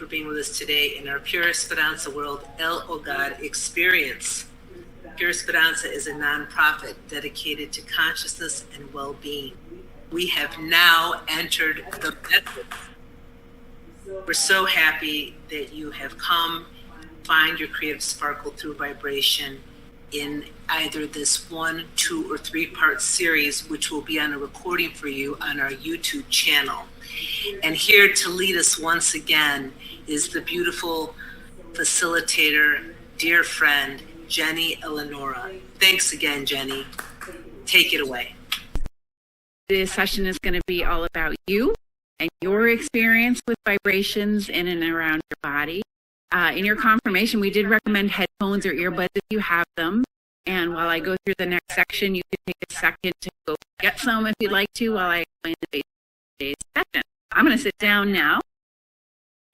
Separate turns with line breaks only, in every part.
being with us today in our PureEsperanza World El Hogar experience. PureEsperanza is a nonprofit dedicated to consciousness and well-being. We have now entered the Metaverse. We're so happy that you have come, find your creative sparkle through vibration in either this 1, 2, or 3-part series, which will be on a recording for you on our YouTube channel. And here to lead us once again is the beautiful facilitator, dear friend, Jenny Elinora. Thanks again, Jenny. Take it away.
This session is going to be all about you and your experience with vibrations in and around your body. In your confirmation, we did recommend headphones or earbuds if you have them. And while I go through the next section, you can take a second to go get some if you'd like to while I explain the today's session. I'm going to sit down now.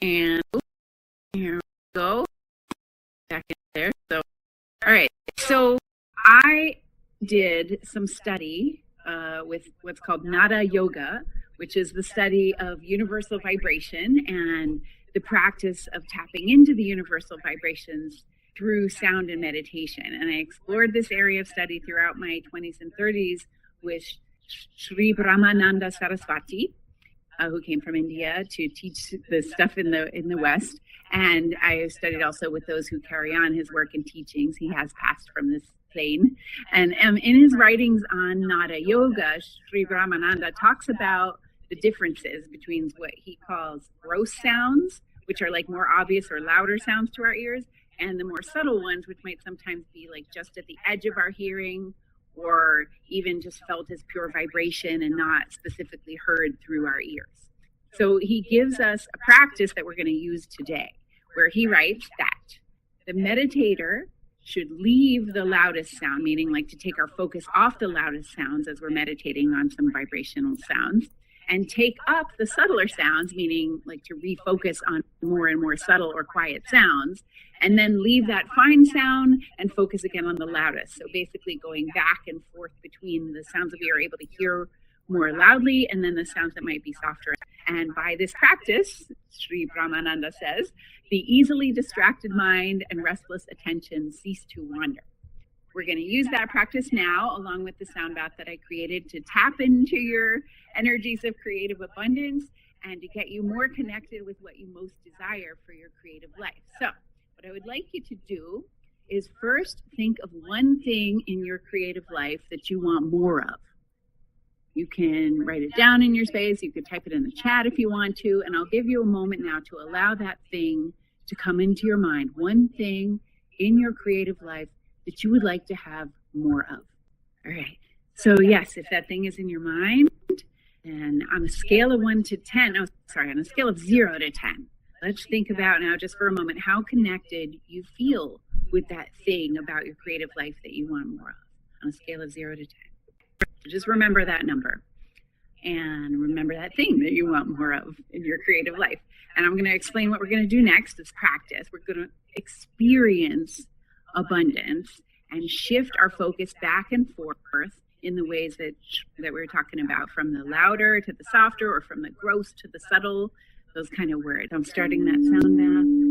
And here we go. Back in there. So, all right. So I did some study with what's called Nada Yoga, which is the study of universal vibration and the practice of tapping into the universal vibrations through sound and meditation. And I explored this area of study throughout my 20s and 30s with Sri Brahmananda Saraswati, who came from India to teach the stuff in the West. And I studied also with those who carry on his work and teachings. He has passed from this plane. And in his writings on Nada Yoga, Sri Brahmananda talks about the differences between what he calls gross sounds, which are like more obvious or louder sounds to our ears, and the more subtle ones, which might sometimes be like just at the edge of our hearing or even just felt as pure vibration and not specifically heard through our ears. So he gives us a practice that we're going to use today, where he writes that the meditator should leave the loudest sound, meaning like to take our focus off the loudest sounds as we're meditating on some vibrational sounds, and take up the subtler sounds, meaning like to refocus on more and more subtle or quiet sounds, and then leave that fine sound and focus again on the loudest. So basically going back and forth between the sounds that we are able to hear more loudly and then the sounds that might be softer. And by this practice, Sri Brahmananda says, the easily distracted mind and restless attention cease to wander. We're going to use that practice now, along with the sound bath that I created, to tap into your energies of creative abundance and to get you more connected with what you most desire for your creative life. So what I would like you to do is first think of one thing in your creative life that you want more of. You can write it down in your space. You could type it in the chat if you want to, and I'll give you a moment now to allow that thing to come into your mind. One thing in your creative life that you would like to have more of. All right. So yes, if that thing is in your mind, and on a scale of 1 to 10, on a scale of 0 to 10, let's think about now just for a moment how connected you feel with that thing about your creative life that you want more of on a scale of 0 to 10. So just remember that number and remember that thing that you want more of in your creative life. And I'm going to explain what we're going to do next is practice. We're going to experience abundance and shift our focus back and forth in the ways that we were talking about, from the louder to the softer or from the gross to the subtle, those kind of words. I'm starting that sound bath.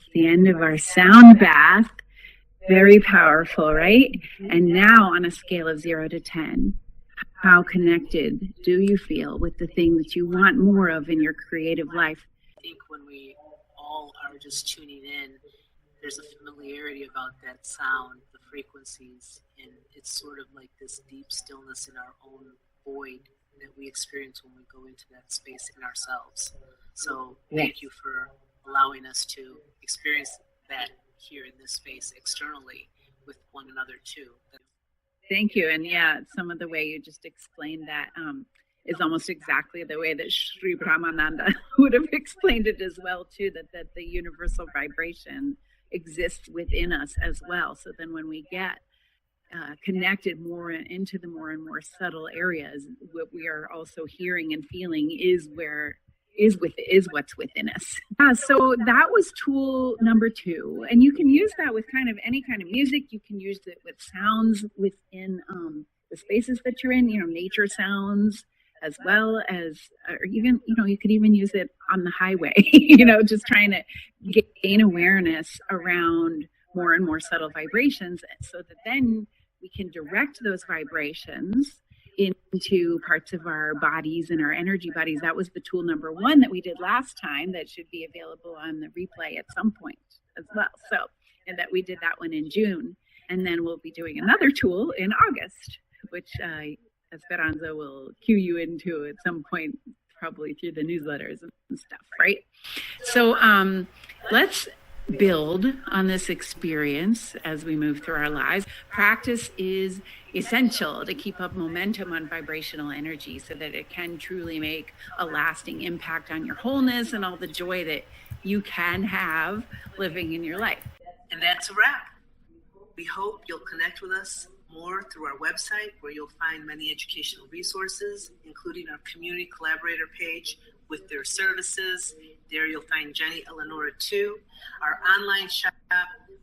That's the end of our sound bath. Very powerful, right? And now on a scale of 0 to 10, how connected do you feel with the thing that you want more of in your creative life?
I think when we all are just tuning in, there's a familiarity about that sound, the frequencies, and it's sort of like this deep stillness in our own void that we experience when we go into that space in ourselves. So thank you for allowing us to experience that here in this space externally with one another too.
Thank you. And yeah, some of the way you just explained that is almost exactly the way that Sri Brahmananda would have explained it as well too, that the universal vibration exists within us as well. So then when we get connected more into the more and more subtle areas, what we are also hearing and feeling is what's within us. So that was tool number 2, and you can use that with kind of any kind of music. You can use it with sounds within the spaces that you're in. Nature sounds, as well as, or even you could even use it on the highway. Just trying to gain awareness around more and more subtle vibrations, so that then we can direct those vibrations into parts of our bodies and our energy bodies. That was the tool number 1 that we did last time, that should be available on the replay at some point as well. So, and that we did that one in June. And then we'll be doing another tool in August, which Esperanza will cue you into at some point, probably through the newsletters and stuff, right? So let's build on this experience as we move through our lives. Practice is essential to keep up momentum on vibrational energy so that it can truly make a lasting impact on your wholeness and all the joy that you can have living in your life.
And that's a wrap. We hope you'll connect with us more through our website, where you'll find many educational resources, including our community collaborator page with their services. There you'll find Jenny Elinora too, our online shop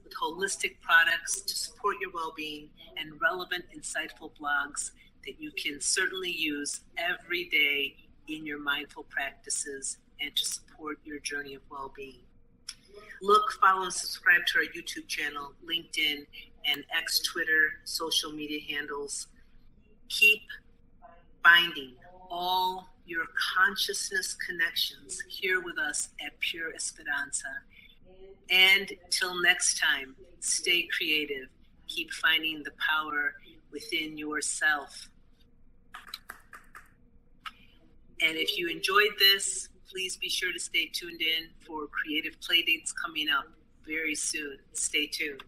with holistic products to support your well-being, and relevant, insightful blogs that you can certainly use every day in your mindful practices and to support your journey of well-being. Look, follow, and subscribe to our YouTube channel, LinkedIn, and X, Twitter, social media handles. Keep finding all your consciousness connections here with us at Pure Esperanza. And till next time, stay creative. Keep finding the power within yourself. And if you enjoyed this, please be sure to stay tuned in for creative playdates coming up very soon. Stay tuned.